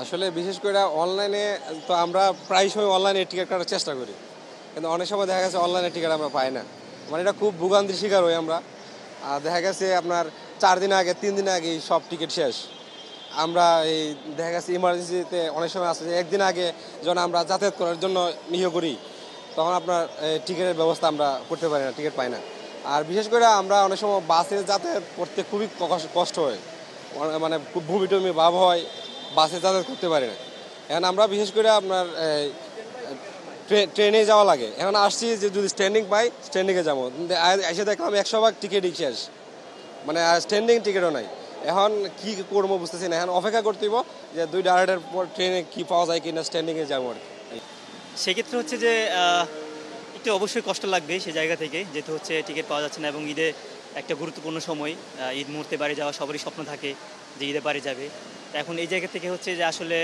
আসলে বিশেষ করে অনলাইনে তো আমরা প্রায় সময় অনলাইনে টিকিট কাটার চেষ্টা করি, কিন্তু অনেক সময় দেখা গেছে অনলাইনে টিকিট আমরা পাই না। মানে এটা খুব ভোগান্তির শিকার হই আমরা। আর দেখা গেছে আপনার 4 দিন আগে 3 দিন আগে সব টিকিট শেষ। আমরা এই দেখা গেছে ইমার্জেন্সিতে অনেক সময় আছে যে একদিন আগে যখন আমরা যাতায়াত করার জন্য করি, তখন আপনার টিকিটের ব্যবস্থা আমরা করতে পারি না, টিকিট পাই না। আর বিশেষ করে আমরা অনেক সময় বাসে যাতায়াত করতে খুবই কষ্ট হয়, মানে খুব বমি টমি ভাব হয়, বাসে যাতায়াত করতে পারি না। এখন আমরা বিশেষ করে আপনার ট্রেনে যাওয়া লাগে। এখন আসছি যে যদি স্ট্যান্ডিং পাই স্ট্যান্ডিংয়ে যাবো, এসে দেখলাম 100% টিকিটই শেষ, মানে স্ট্যান্ডিং টিকিটও নাই। এখন কি করবো বুঝতেছি না, এখন অপেক্ষা করতে হইব যে 2-2.5 পর ট্রেনে কি পাওয়া যায় কিনা, স্ট্যান্ডিংয়ে যাবো আর কি। সেক্ষেত্রে হচ্ছে যে একটু অবশ্যই কষ্ট লাগবে সেই জায়গা থেকে, যেহেতু হচ্ছে টিকিট পাওয়া যাচ্ছে না এবং ঈদে একটা গুরুত্বপূর্ণ সময়। ঈদ মুহূর্তে বাড়ি যাওয়া সবারই স্বপ্ন থাকে যে ঈদে বাড়ি যাবে। এখন এই জায়গা থেকে হচ্ছে যে আসলে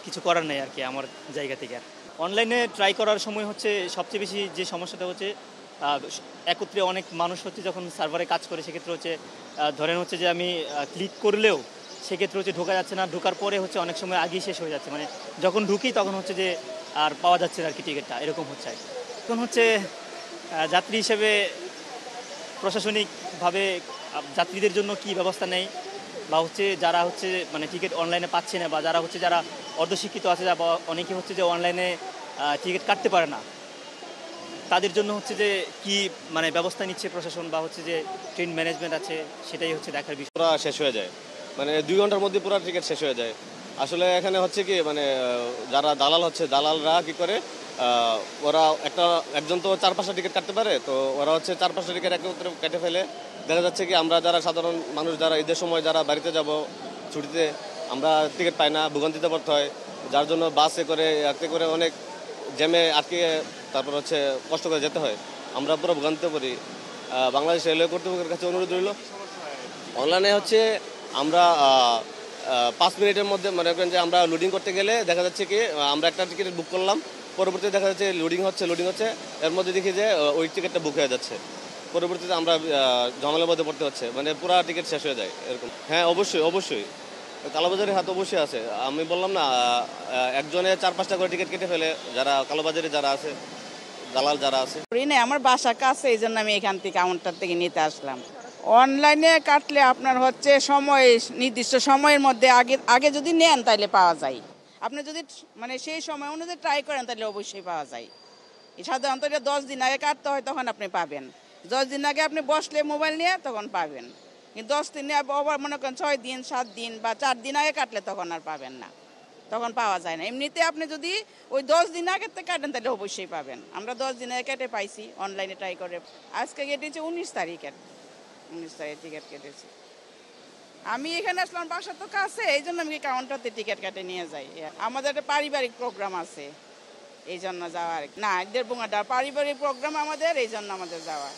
কিছু করার নেই আর কি আমার জায়গা থেকে। আর অনলাইনে ট্রাই করার সময় হচ্ছে সবচেয়ে বেশি যে সমস্যাটা হচ্ছে একত্রে অনেক মানুষ হচ্ছে যখন সার্ভারে কাজ করে, সেক্ষেত্রে হচ্ছে ধরেন হচ্ছে যে আমি ক্লিক করলেও সেক্ষেত্রে হচ্ছে ঢোকা যাচ্ছে না, ঢোকার পরে হচ্ছে অনেক সময় আগেই শেষ হয়ে যাচ্ছে, মানে যখন ঢুকি তখন হচ্ছে যে আর পাওয়া যাচ্ছে না আর কি টিকিটটা, এরকম হচ্ছে আর কি। এখন হচ্ছে যাত্রী হিসেবে প্রশাসনিকভাবে যাত্রীদের জন্য কি ব্যবস্থা নেই, বা হচ্ছে যারা হচ্ছে মানে টিকিট অনলাইনে পাচ্ছে না, বা যারা হচ্ছে যারা অর্ধশিক্ষিত আছে, বা অনেকে হচ্ছে যে অনলাইনে টিকিট কাটতে পারে না, তাদের জন্য হচ্ছে যে কি মানে ব্যবস্থা নিচ্ছে প্রশাসন, বা হচ্ছে যে ট্রেন ম্যানেজমেন্ট আছে, সেটাই হচ্ছে দেখার বিষয়। পুরো শেষ হয়ে যায়, মানে 2 ঘন্টার মধ্যে পুরো টিকিট শেষ হয়ে যায়। আসলে এখানে হচ্ছে কি, মানে যারা দালাল হচ্ছে, দালালরা কি করে, ওরা একজন তো 4-5টা টিকিট কাটতে পারে, তো ওরা হচ্ছে 4-5টা টিকিট একত্রে কেটে ফেলে। দেখা যাচ্ছে কি আমরা যারা সাধারণ মানুষ, যারা ঈদের সময় যারা বাড়িতে যাব ছুটিতে, আমরা টিকিট পাই না, ভোগান্তিতে পড়তে হয়। যার জন্য বাসে করে এতে করে অনেক জ্যামে আটকে, তারপর হচ্ছে কষ্ট করে যেতে হয়, আমরা পুরো ভোগান্তিতে পড়ি। বাংলাদেশ রেলওয়ে কর্তৃপক্ষের কাছে অনুরোধ রইল, অনলাইনে হচ্ছে আমরা 5 মিনিটের মধ্যে মনে করেন যে আমরা লোডিং করতে গেলে দেখা যাচ্ছে কি আমরা একটা টিকিট বুক করলাম, পরবর্তীতে দেখা যাচ্ছে লোডিং হচ্ছে, এর মধ্যে দেখি যে ওই টিকিটটা বুক হয়ে যাচ্ছে, পরবর্তীতে আমরা ঝামেলার মধ্যে পড়তে হচ্ছে, মানে পুরো টিকিট শেষ হয়ে যায় এরকম। হ্যাঁ, অবশ্যই কালোবাজারের হাত অবশ্যই আছে। আমি বললাম না, একজনে 4-5টা করে টিকিট কেটে ফেলে, যারা কালোবাজারে যারা আছে, দালাল যারা আছে। আমার বাসা কাছে, এই জন্য আমি এখান থেকে কাউন্টার থেকে নিতে আসলাম। অনলাইনে কাটলে আপনার হচ্ছে সময়, নির্দিষ্ট সময়ের মধ্যে আগে যদি নেন তাহলে পাওয়া যায়। আপনি যদি মানে সেই সময় অনুযায়ী ট্রাই করেন তাহলে অবশ্যই পাওয়া যায়। সাধারণত 10 দিন আগে কাটতে হয়, তখন আপনি পাবেন। 10 দিন আগে আপনি বসলে মোবাইল নিয়ে তখন পাবেন, কিন্তু 10 দিনে আবার মনে করেন 6 দিন 7 দিন বা 4 দিন আগে কাটলে তখন আর পাবেন না, তখন পাওয়া যায় না। এমনিতে আপনি যদি ওই 10 দিন আগে কাটেন তাহলে অবশ্যই পাবেন। আমরা 10 দিন আগে কেটে পাইছি অনলাইনে ট্রাই করে। আজকে কেটেছি 19 তারিখের, 19 তারিখে টিকিট কেটেছি। আমি এখানে আসলাম, বাসা তো কাছে, এই জন্য আমি কাউন্টারতে টিকিট কেটে নিয়ে যাই। আমাদের একটা পারিবারিক প্রোগ্রাম আছে, এই জন্য যাওয়ার। না, দেড় পারিবারিক প্রোগ্রাম আমাদের, এই জন্য আমাদের যাওয়া।